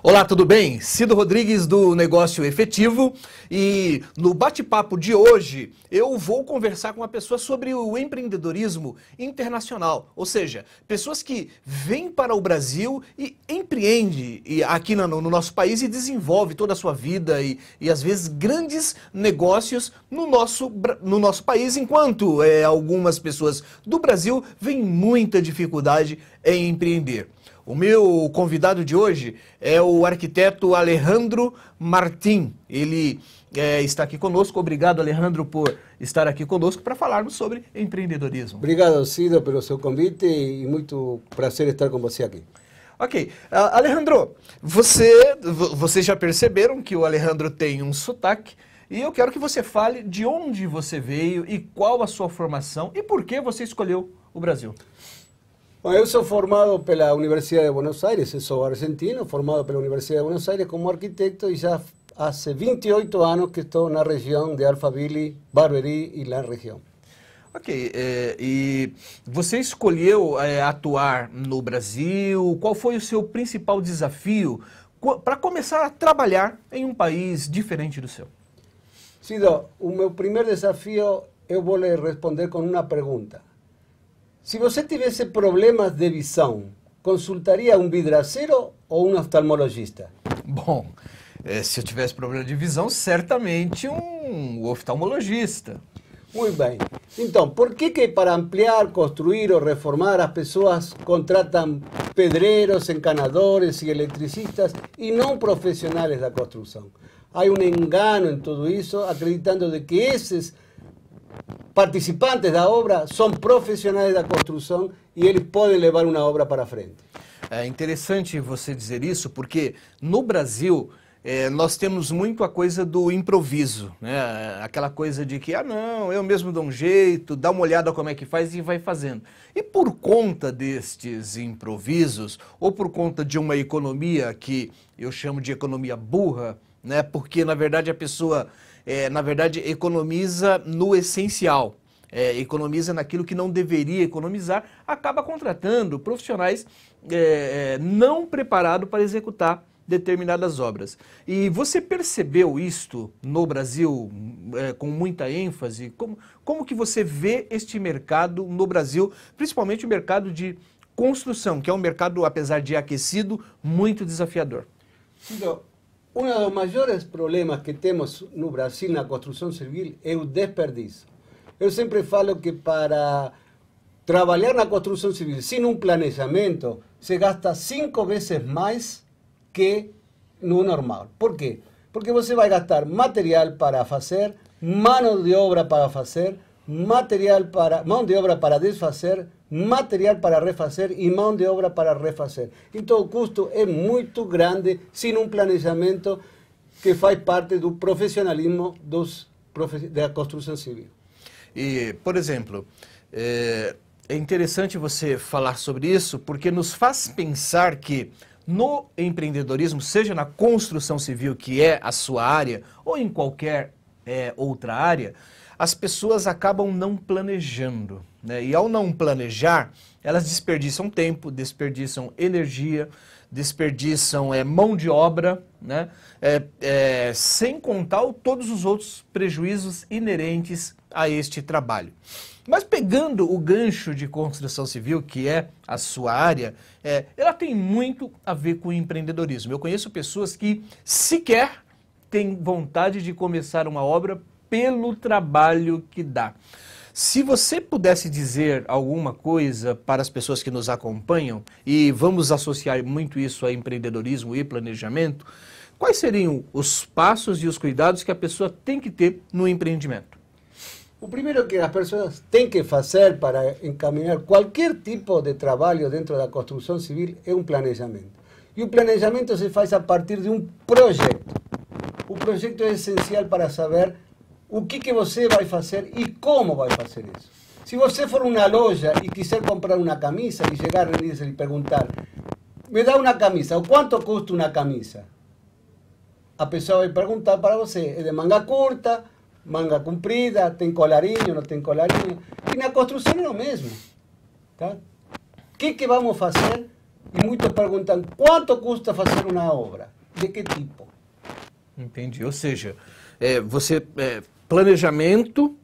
Olá, tudo bem? Cido Rodrigues do Negócio Efetivo, e no bate-papo de hoje eu vou conversar com uma pessoa sobre o empreendedorismo internacional, ou seja, pessoas que vêm para o Brasil e empreendem aqui no nosso país e desenvolvem toda a sua vida e às vezes grandes negócios no nosso país, enquanto algumas pessoas do Brasil veem muita dificuldade em empreender. O meu convidado de hoje é o arquiteto Alejandro Martín. Ele está aqui conosco. Obrigado, Alejandro, por estar aqui conosco para falarmos sobre empreendedorismo. Obrigado, Cido, pelo seu convite e muito prazer estar com você aqui. Ok. Alejandro, vocês já perceberam que o Alejandro tem um sotaque e eu quero que você fale de onde você veio e qual a sua formação e por que você escolheu o Brasil. Bom, eu sou formado pela Universidade de Buenos Aires, eu sou argentino, formado pela Universidade de Buenos Aires como arquiteto e já há 28 anos que estou na região de Alphaville, Barueri e na região. Ok, e você escolheu atuar no Brasil, qual foi o seu principal desafio para começar a trabalhar em um país diferente do seu? Cido, o meu primeiro desafio eu vou lhe responder com uma pergunta. Se você tivesse problemas de visão, consultaria um vidraceiro ou um oftalmologista? Bom, se eu tivesse problema de visão, certamente um oftalmologista. Muito bem. Então, por que para ampliar, construir ou reformar as pessoas contratam pedreiros, encanadores e eletricistas e não profissionais da construção? Há um engano em tudo isso, acreditando de que esses participantes da obra são profissionais da construção e eles podem levar uma obra para frente. É interessante você dizer isso, porque no Brasil nós temos muito a coisa do improviso, né? Aquela coisa de que, não, eu mesmo dou um jeito, dá uma olhada como é que faz e vai fazendo. E por conta destes improvisos, ou por conta de uma economia que eu chamo de economia burra, né? Porque na verdade a pessoa economiza no essencial, economiza naquilo que não deveria economizar, acaba contratando profissionais não preparados para executar determinadas obras. E você percebeu isto no Brasil com muita ênfase? Como que você vê este mercado no Brasil, principalmente o mercado de construção, que é um mercado, apesar de aquecido, muito desafiador? Então, um dos maiores problemas que temos no Brasil na construção civil é o desperdício. Eu sempre falo que para trabalhar na construção civil sem um planejamento, se gasta 5 vezes mais que no normal. Por quê? Porque você vai gastar material para fazer, mão de obra para fazer, mão de obra para desfazer, material para refazer e mão de obra para refazer. Então o custo é muito grande sem um planejamento que faz parte do profissionalismo da construção civil. E, por exemplo, é interessante você falar sobre isso porque nos faz pensar que no empreendedorismo, seja na construção civil, que é a sua área, ou em qualquer outra área, as pessoas acabam não planejando, né? E ao não planejar, elas desperdiçam tempo, desperdiçam energia, desperdiçam mão de obra, né? Sem contar todos os outros prejuízos inerentes a este trabalho. Mas pegando o gancho de construção civil, que é a sua área, ela tem muito a ver com o empreendedorismo. Eu conheço pessoas que sequer têm vontade de começar uma obra pelo trabalho que dá. Se você pudesse dizer alguma coisa para as pessoas que nos acompanham, e vamos associar muito isso a empreendedorismo e planejamento, quais seriam os passos e os cuidados que a pessoa tem que ter no empreendimento? O primeiro que as pessoas têm que fazer para encaminhar qualquer tipo de trabalho dentro da construção civil é um planejamento. E o planejamento se faz a partir de um projeto. O projeto é essencial para saber o que você vai fazer e como vai fazer isso. Se você for uma loja e quiser comprar uma camisa e chegar e perguntar, me dá uma camisa, quanto custa uma camisa? A pessoa vai perguntar para você, é de manga curta, manga comprida, tem colarinho, não tem colarinho. E na construção é o mesmo. Tá? O que vamos fazer? E muitos perguntam, quanto custa fazer uma obra? de qué tipo. Entendi. Ou seja, planejamento,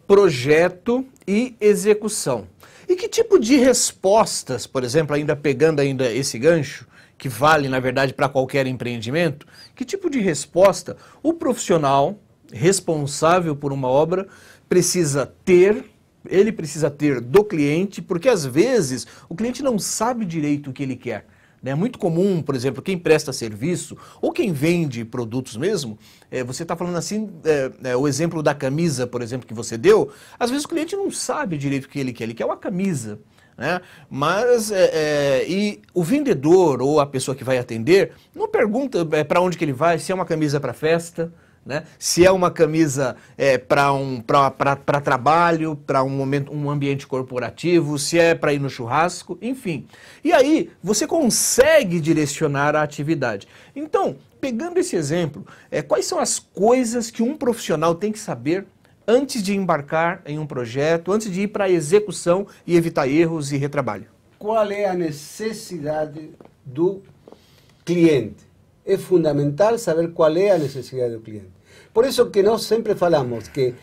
projeto e execução. E que tipo de respostas, por exemplo, ainda pegando ainda esse gancho, que vale, na verdade, para qualquer empreendimento, que tipo de resposta o profissional responsável por uma obra precisa ter, ele precisa ter do cliente, porque às vezes o cliente não sabe direito o que ele quer. É muito comum, por exemplo, quem presta serviço ou quem vende produtos mesmo, você está falando assim, o exemplo da camisa, por exemplo, que você deu, às vezes o cliente não sabe direito o que ele quer uma camisa, né? Mas, e o vendedor ou a pessoa que vai atender não pergunta para onde que ele vai, se é uma camisa para festa, né? Se é uma camisa para trabalho, para um ambiente corporativo, se é para ir no churrasco, enfim. E aí você consegue direcionar a atividade. Então, pegando esse exemplo, quais são as coisas que um profissional tem que saber antes de embarcar em um projeto, antes de ir para a execução e evitar erros e retrabalho? Qual é a necessidade do cliente? É fundamental saber qual é a necessidade do cliente. Por isso que nós sempre falamos que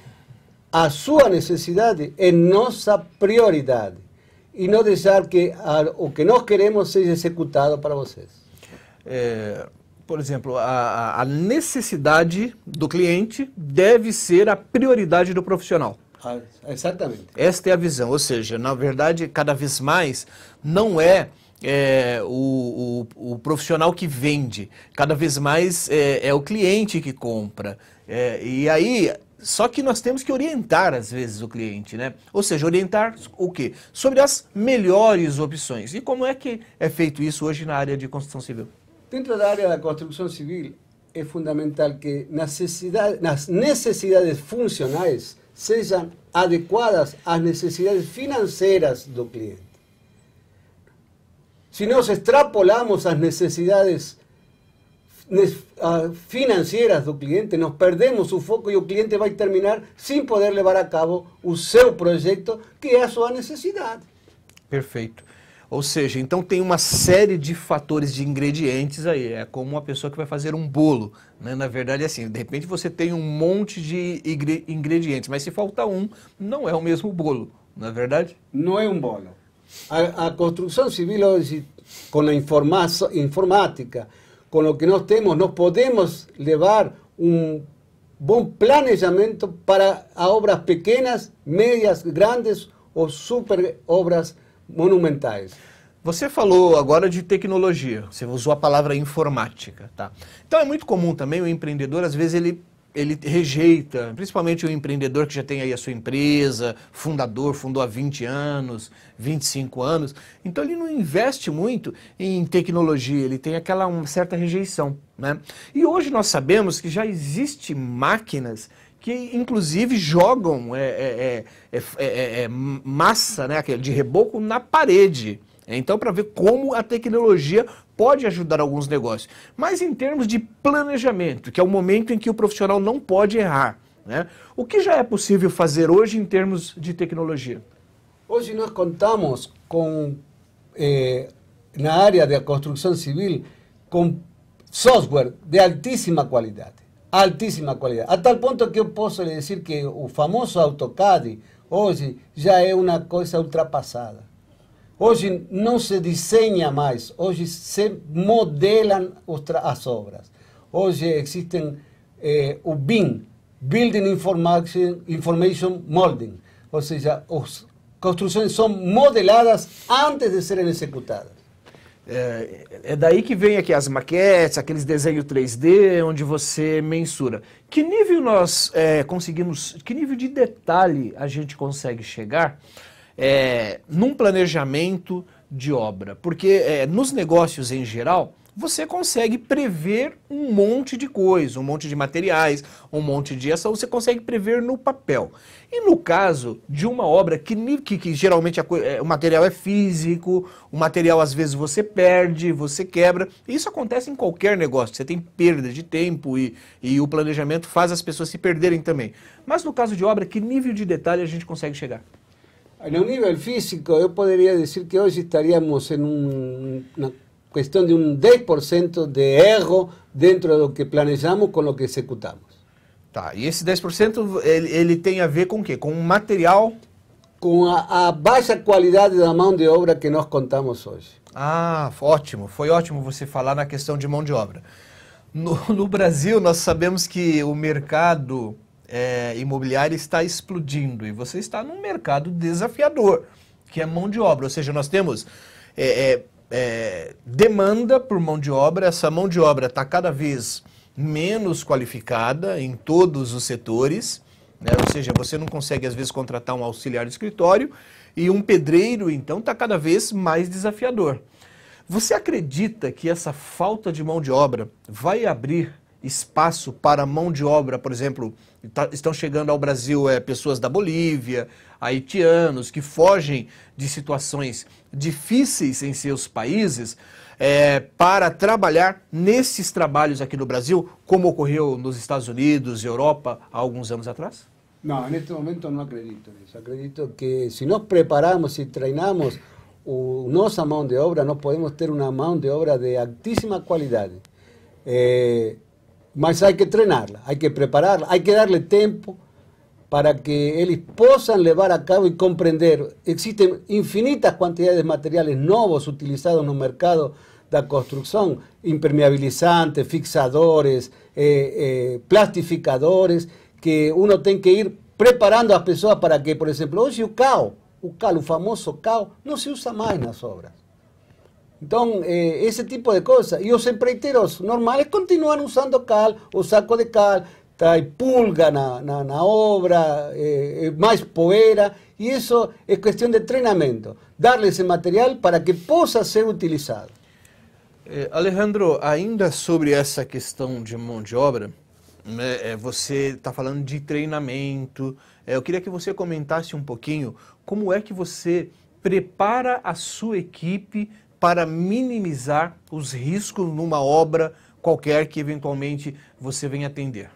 a sua necessidade é nossa prioridade e não deixar que o que nós queremos seja executado para vocês. Por exemplo, a necessidade do cliente deve ser a prioridade do profissional. Exatamente. Esta é a visão, ou seja, na verdade, cada vez mais não o profissional que vende, cada vez mais é o cliente que compra. E aí, só que nós temos que orientar às vezes o cliente, né? Ou seja, orientar o quê? Sobre as melhores opções. E como é que é feito isso hoje na área de construção civil? Dentro da área da construção civil, é fundamental que nas necessidades funcionais sejam adequadas às necessidades financeiras do cliente. Se nós extrapolamos as necessidades financeiras do cliente, nós perdemos o foco e o cliente vai terminar sem poder levar a cabo o seu projeto, que é a sua necessidade. Perfeito. Ou seja, então tem uma série de fatores, de ingredientes aí. É como uma pessoa que vai fazer um bolo, né? Na verdade, assim, de repente você tem um monte de ingredientes, mas se faltar um, não é o mesmo bolo, não é verdade? Não é um bolo. A construção civil hoje, com a informática, com o que nós temos, nós podemos levar um bom planejamento para obras pequenas, médias, grandes ou super obras monumentais. Você falou agora de tecnologia, você usou a palavra informática, tá? Então é muito comum também o empreendedor, às vezes ele rejeita, principalmente o empreendedor que já tem aí a sua empresa, fundou há 20 anos, 25 anos, então ele não investe muito em tecnologia, ele tem uma certa rejeição, né? E hoje nós sabemos que já existem máquinas que inclusive jogam massa, né, de reboco na parede. Então, para ver como a tecnologia pode ajudar alguns negócios. Mas em termos de planejamento, que é o momento em que o profissional não pode errar, né? O que já é possível fazer hoje em termos de tecnologia? Hoje nós contamos com, na área da construção civil, com software de altíssima qualidade. Altíssima qualidade. A tal ponto que eu posso lhe dizer que o famoso AutoCAD hoje já é uma coisa ultrapassada. Hoje não se desenha mais, hoje se modelam as obras. Hoje existem o BIM, Building Information Modeling, ou seja, as construções são modeladas antes de serem executadas. É daí que vem aqui as maquetes, aqueles desenhos 3D, onde você mensura. Que nível nós conseguimos, que nível de detalhe a gente consegue chegar num planejamento de obra? Porque nos negócios em geral, você consegue prever um monte de coisa, um monte de materiais, um monte de ação, você consegue prever no papel. E no caso de uma obra que geralmente o material é físico, o material às vezes você perde, você quebra, isso acontece em qualquer negócio, você tem perda de tempo e o planejamento faz as pessoas se perderem também. Mas no caso de obra, que nível de detalhe a gente consegue chegar? No nível físico, eu poderia dizer que hoje estaríamos em uma questão de 10% de erro dentro do que planejamos com o que executamos. Tá, e esse 10% ele tem a ver com o quê? Com o material? Com a baixa qualidade da mão de obra que nós contamos hoje. Ah, ótimo. Foi ótimo você falar na questão de mão de obra. No Brasil, nós sabemos que o mercado imobiliário está explodindo e você está num mercado desafiador, que é mão de obra. Ou seja, nós temos demanda por mão de obra, essa mão de obra está cada vez menos qualificada em todos os setores, né? Ou seja, você não consegue às vezes contratar um auxiliar de escritório e um pedreiro, então, está cada vez mais desafiador. Você acredita que essa falta de mão de obra vai abrir espaço para mão de obra, por exemplo, estão chegando ao Brasil pessoas da Bolívia, haitianos, que fogem de situações difíceis em seus países, para trabalhar nesses trabalhos aqui no Brasil, como ocorreu nos Estados Unidos e Europa há alguns anos atrás? Não, neste momento não acredito nisso. Acredito que se nós preparamos e treinamos nossa mão de obra, nós podemos ter uma mão de obra de altíssima qualidade. Mas há que treinarla, há que prepararla, há que darle tempo para que eles possam levar a cabo e compreender. Existem infinitas quantidades de materiais novos utilizados no mercado da construção, impermeabilizantes, fixadores, plastificadores, que uno tem que ir preparando as pessoas para que, por exemplo, hoje o cal, o famoso cal, não se usa mais nas obras. Então, esse tipo de coisa. E os empreiteiros normais continuam usando cal, o saco de cal, traz pulga na obra, mais poeira, e isso é questão de treinamento. Darle esse material para que possa ser utilizado. Alejandro, ainda sobre essa questão de mão de obra, né, você está falando de treinamento. Eu queria que você comentasse um pouquinho como é que você prepara a sua equipe para minimizar os riscos numa obra qualquer que eventualmente você venha atender.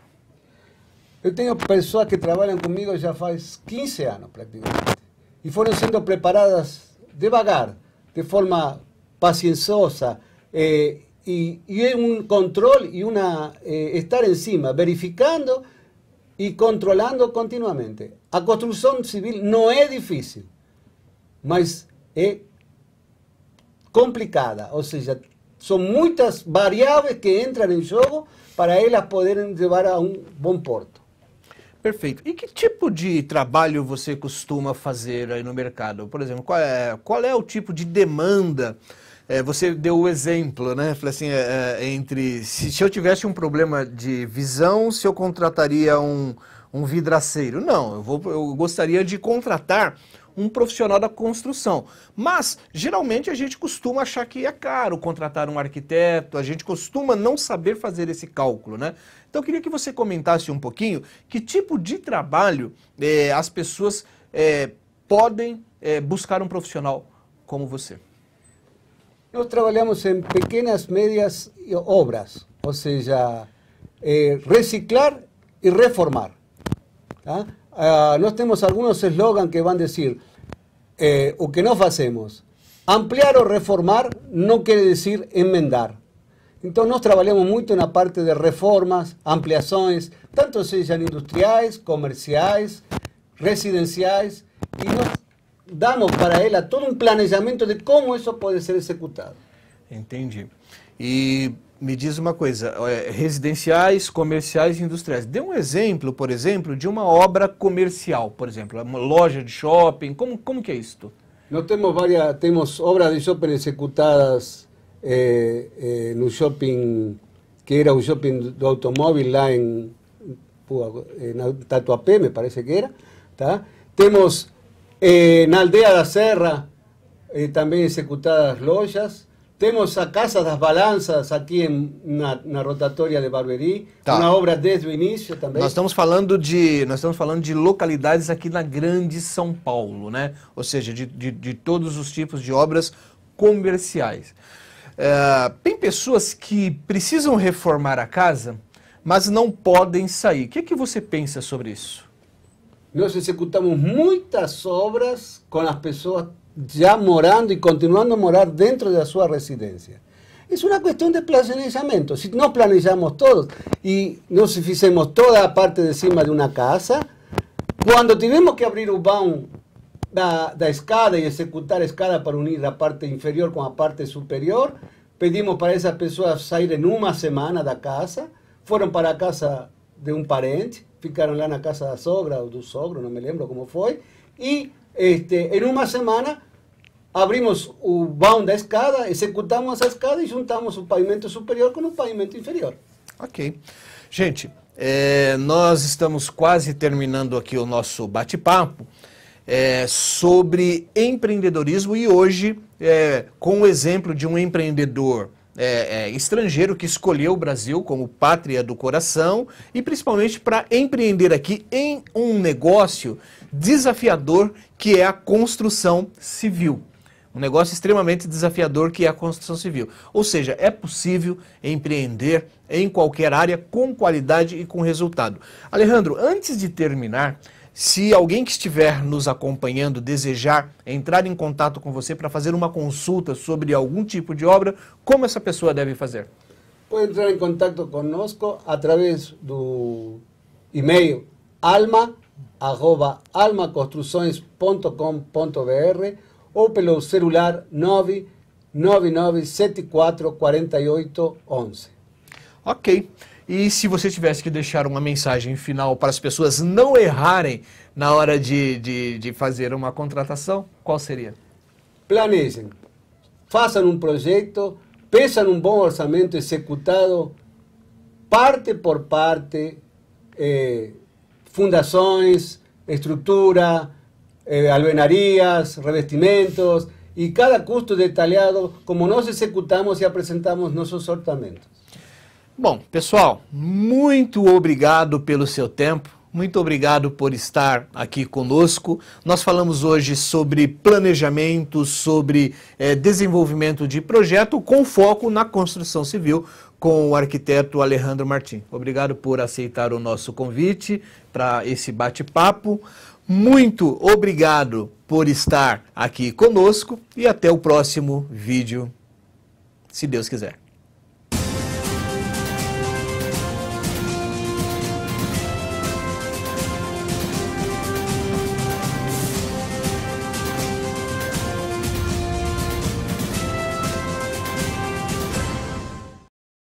Eu tenho pessoas que trabalham comigo já faz 15 anos praticamente e foram sendo preparadas devagar, de forma pacienciosa, y un control y estar encima, verificando y controlando continuamente. A construcción civil no es difícil, mas es complicada, ou seja, são muitas variáveis que entram em jogo para elas poderem levar a bom porto. Perfeito. E que tipo de trabalho você costuma fazer aí no mercado? Por exemplo, qual é o tipo de demanda? Você deu o exemplo, né? Falei assim, se eu tivesse um problema de visão, se eu contrataria um vidraceiro. Não, eu gostaria de contratar um profissional da construção. Mas, geralmente, a gente costuma achar que é caro contratar um arquiteto, a gente costuma não saber fazer esse cálculo, né? Então, eu queria que você comentasse um pouquinho que tipo de trabalho as pessoas podem buscar um profissional como você. Nós trabalhamos em pequenas, médias obras, ou seja, reciclar e reformar. Tá? Nós temos alguns slogans que vão dizer o que nós fazemos. Ampliar ou reformar não quer dizer emendar. Então nós trabalhamos muito na parte de reformas, ampliações, tanto sejam industriais, comerciais, residenciais, e nós damos para ela todo um planejamento de como isso pode ser executado. Entendi. E me diz uma coisa, residenciais, comerciais e industriais. Dê um exemplo, por exemplo, de uma obra comercial, por exemplo, uma loja de shopping, como que é isso? Nós temos obras de shopping executadas no shopping, que era o shopping do automóvel lá em Tatuapé, me parece que era, tá? Temos na Aldeia da Serra também executadas lojas. Temos a Casa das Balanças aqui na rotatória de Barueri, uma obra desde o início também. Nós estamos falando de localidades aqui na Grande São Paulo, né? Ou seja, de todos os tipos de obras comerciais. Tem pessoas que precisam reformar a casa, mas não podem sair. O que você pensa sobre isso? Nós executamos muitas obras com as pessoas já morando e continuando a morar dentro da sua residência. Es una cuestión de planejamiento. Si no planejamos todos y no se fizemos toda la parte de cima de una casa, cuando tenemos que abrir un vão da escada y ejecutar a escada para unir la parte inferior con la parte superior, pedimos para esas personas sair en una semana da casa, fueron para a casa de un parente, ficaron lá na casa da sogra ou do sogro, não me lembro como foi, e em uma semana abrimos o vão da escada, executamos a escada e juntamos o pavimento superior com o pavimento inferior. Ok. Gente, nós estamos quase terminando aqui o nosso bate-papo sobre empreendedorismo e hoje, com o exemplo de um empreendedor estrangeiro que escolheu o Brasil como pátria do coração e principalmente para empreender aqui em um negócio desafiador que é a construção civil. Um negócio extremamente desafiador que é a construção civil. Ou seja, é possível empreender em qualquer área com qualidade e com resultado. Alejandro, antes de terminar, se alguém que estiver nos acompanhando desejar entrar em contato com você para fazer uma consulta sobre algum tipo de obra, como essa pessoa deve fazer? Pode entrar em contato conosco através do e-mail alma@almaconstruções.com.br ou pelo celular 999744811. Ok. E se você tivesse que deixar uma mensagem final para as pessoas não errarem na hora de fazer uma contratação, qual seria? Planejem, façam um projeto, peçam um bom orçamento executado, parte por parte, fundações, estrutura, alvenarias, revestimentos e cada custo detalhado, como nós executamos e apresentamos nossos orçamentos. Bom, pessoal, muito obrigado pelo seu tempo, muito obrigado por estar aqui conosco. Nós falamos hoje sobre planejamento, sobre desenvolvimento de projeto com foco na construção civil com o arquiteto Alejandro Martins. Obrigado por aceitar o nosso convite para esse bate-papo. Muito obrigado por estar aqui conosco e até o próximo vídeo, se Deus quiser.